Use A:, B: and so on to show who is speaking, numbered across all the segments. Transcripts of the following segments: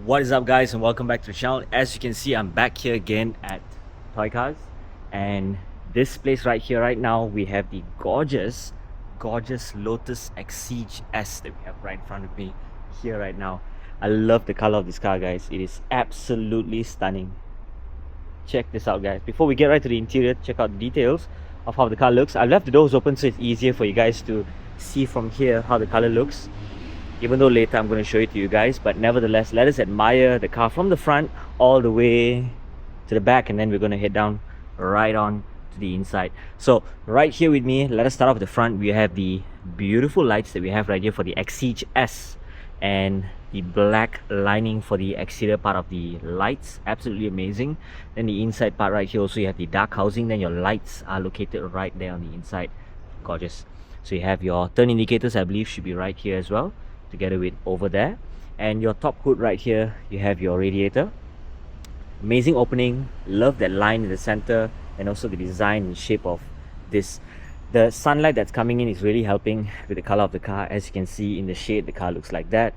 A: What is up, guys, and welcome back to the channel. As you can see, I'm back here again at Toycarz, and this place right here right now, we have the gorgeous Lotus Exige S that we have right in front of me here right now. I love the color of this car, guys. It is absolutely stunning. Check this out, guys. Before we get right to the interior, check out the details of how the car looks. I left the doors open so it's easier for you guys to see from here how the color looks, even though later I'm going to show it to you guys. But nevertheless, let us admire the car from the front all the way to the back, and then we're going to head down right on to the inside. So right here with me, let us start off with the front. We have the beautiful lights that we have right here for the Exige S, and the black lining for the exterior part of the lights, absolutely amazing. Then the inside part right here also, you have the dark housing, then your lights are located right there on the inside. Gorgeous. So you have your turn indicators, I believe should be right here as well, together with over there. And your top hood right here, you have your radiator. Amazing opening. Love that line in the center, and also the design and shape of this. The sunlight that's coming in is really helping with the color of the car. As you can see in the shade, the car looks like that.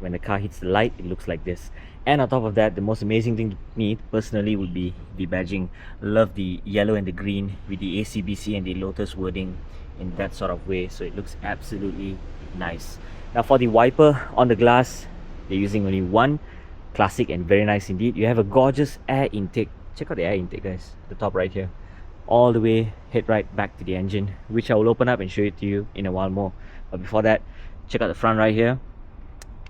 A: When the car hits the light, it looks like this. And on top of that, the most amazing thing to me personally would be the badging. Love the yellow and the green with the ACBC and the Lotus wording in that sort of way, so it looks absolutely nice. Now for the wiper on the glass, they're using only one. Classic and very nice indeed. You have a gorgeous air intake. Check out the air intake, guys. The top right here, all the way, head right back to the engine, which I will open up and show it to you in a while more. But before that, check out the front right here.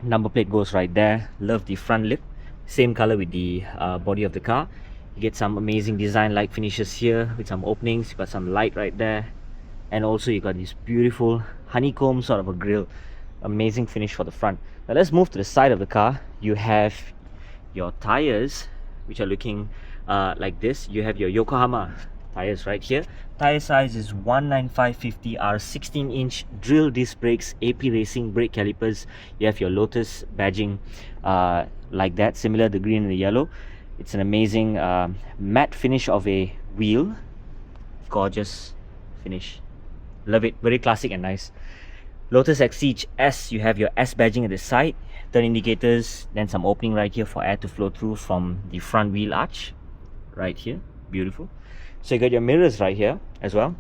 A: Number plate goes right there. Love the front lip, same color with the body of the car. You get some amazing design like finishes here with some openings. You got some light right there, and also you got this beautiful honeycomb sort of a grille. Amazing finish for the front. Now let's move to the side of the car. You have your tires, which are looking like this. You have your Yokohama tires right here. Tire size is 195/50R, 16-inch drill disc brakes, AP Racing brake calipers. You have your Lotus badging like that, similar the green and the yellow. It's an amazing matte finish of a wheel. Gorgeous finish. Love it. Very classic and nice. Lotus Exige S, you have your S badging at the side, turn indicators, then some opening right here for air to flow through from the front wheel arch right here. Beautiful. So you got your mirrors right here as well.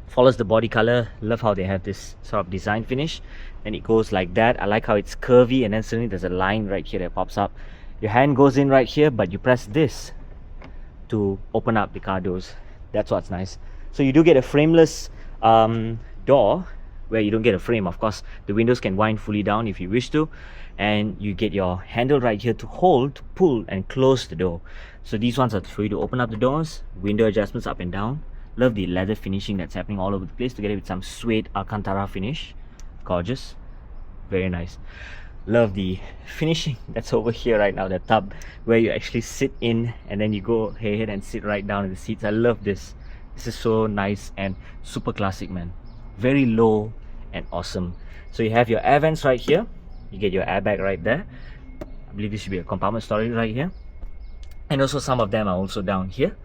A: Follows the body color. Love how they have this sort of design finish, and it goes like that. I like how it's curvy, and then suddenly there's a line right here that pops up. Your hand goes in right here, but you press this to open up the car doors. That's what's nice. So you do get a frameless door, where you don't get a frame. Of course, the windows can wind fully down if you wish to, and you get your handle right here to hold, pull and close the door. So these ones are for you to open up the doors, window adjustments up and down. Love the leather finishing that's happening all over the place, together with some suede Alcantara finish. Gorgeous, very nice. Love the finishing that's over here right now, the tub where you actually sit in and then you go ahead and sit right down in the seats. I love this. This is so nice and super classic, man. Very low and awesome. So you have your air vents right here. You get your airbag right there. I believe this should be a compartment storage right here, and also some of them are also down here.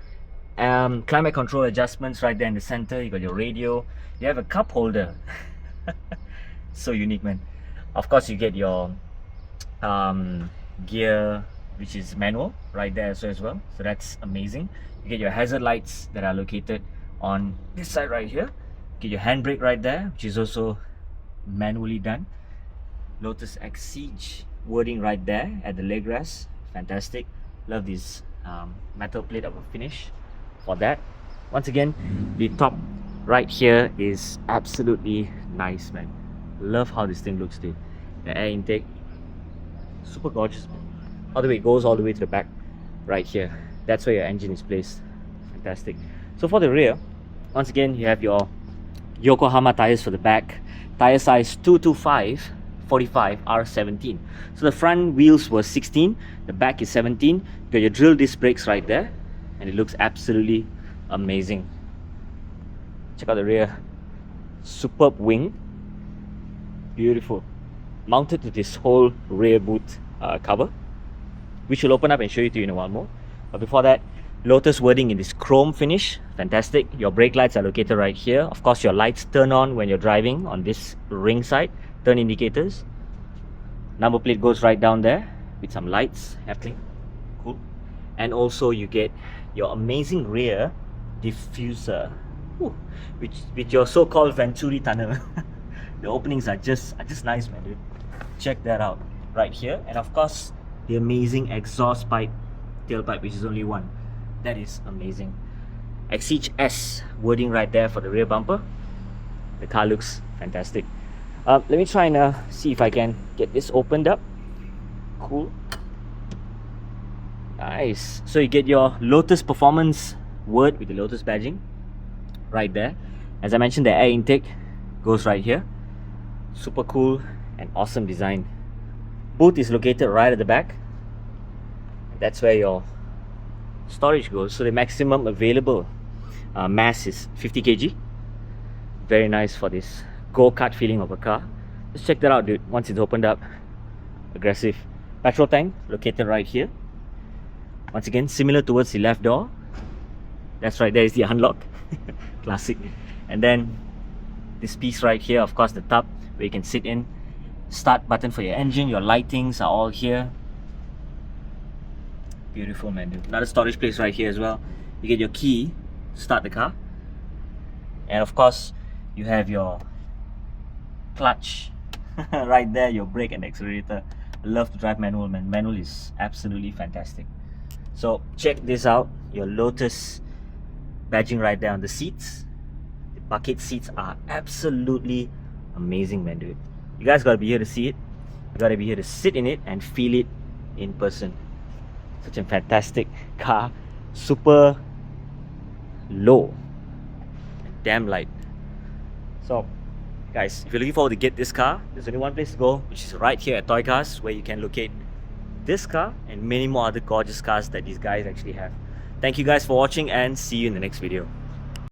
A: Climate control adjustments right there in the center. You got your radio. You have a cup holder. So unique, man. Of course, you get your gear, which is manual right there as well. So that's amazing. You get your hazard lights that are located on this side right here. Get your handbrake right there, which is also manually done. Lotus Exige wording right there at the leg rest. Fantastic. Love this metal plate of a finish for that. Once again, the top right here is absolutely nice, man. Love how this thing looks, dude. The air intake, super gorgeous, man. All the way, it goes all the way to the back right here. That's where your engine is placed. Fantastic. So for the rear, once again, you have your Yokohama tires for the back. Tire size 225/45R17. So the front wheels were 16, the back is 17. You got your drill disc brakes right there, and it looks absolutely amazing. Check out the rear. Superb wing. Beautiful. Mounted to this whole rear boot cover, which will open up and show you to you in a while more. But before that, Lotus wording in this chrome finish. Fantastic. Your brake lights are located right here. Of course, your lights turn on when you're driving on this ring side. Turn indicators. Number plate goes right down there with some lights happening. Cool. And also you get your amazing rear diffuser. Ooh, with your so-called Venturi tunnel. The openings are just nice, man, dude. Check that out right here. And of course, the amazing exhaust pipe, tailpipe, which is only one. That is amazing. Exige S wording right there for the rear bumper. The car looks fantastic. Let me try and see if I can get this opened up. Cool. Nice. So you get your Lotus Performance word with the Lotus badging right there. As I mentioned, the air intake goes right here. Super cool and awesome design. Boot is located right at the back. That's where your storage goes. So the maximum available mass is 50 kg. Very nice for this go-kart feeling of a car. Just check that out, dude. Once it's opened up, aggressive. Petrol tank located right here. Once again, similar towards the left door. That's right, there is the unlock. Classic. And then this piece right here, of course, the tub where you can sit in. Start button for your engine. Your lightings are all here. Beautiful, man, dude. Another storage place right here as well. You get your key to start the car. And of course, you have your clutch right there, your brake and accelerator. I love to drive manual, man. Manual is absolutely fantastic. So check this out, your Lotus badging right there on the seats. The bucket seats are absolutely amazing, man, dude. You guys gotta be here to see it. You gotta be here to sit in it and feel it in person. Such a fantastic car. Super low. Damn light. So guys, if you're looking forward to get this car, there's only one place to go, which is right here at Toycarz, where you can locate this car and many more other gorgeous cars that these guys actually have. Thank you guys for watching and see you in the next video.